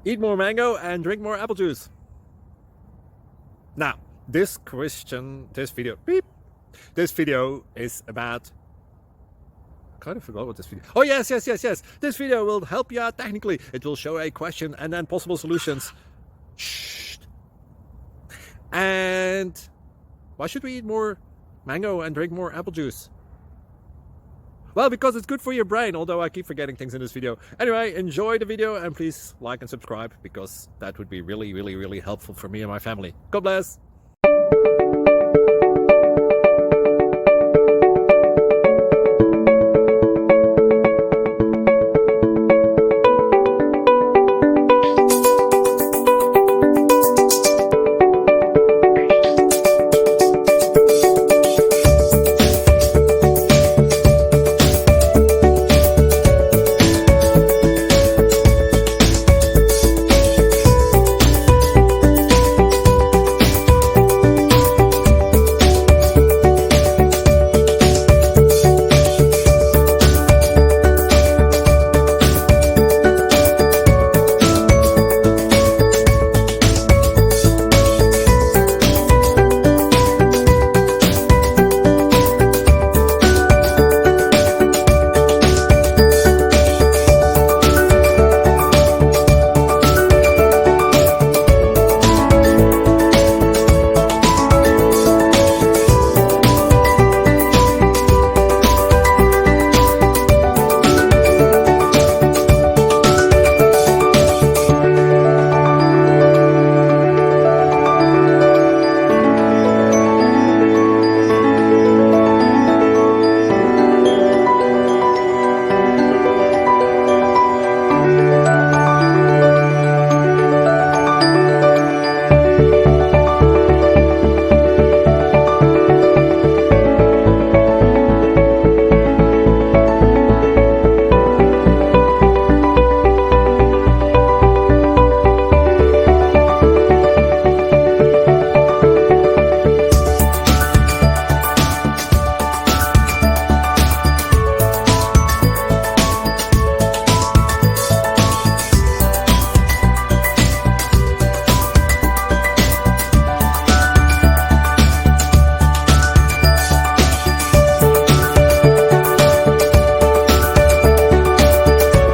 Eat more mango and drink more apple juice. Now, this video is about... I kind of forgot what this video... Oh, yes. This video will help you out technically. It will show a question and then possible solutions. Shh. And why should we eat more mango and drink more apple juice? Well, because it's good for your brain, although I keep forgetting things in this video. Anyway, enjoy the video and please like and subscribe, because that would be really helpful for me and my family. God bless!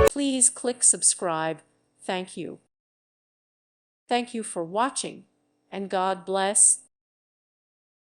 Please click subscribe. Thank you. Thank you for watching, and God bless.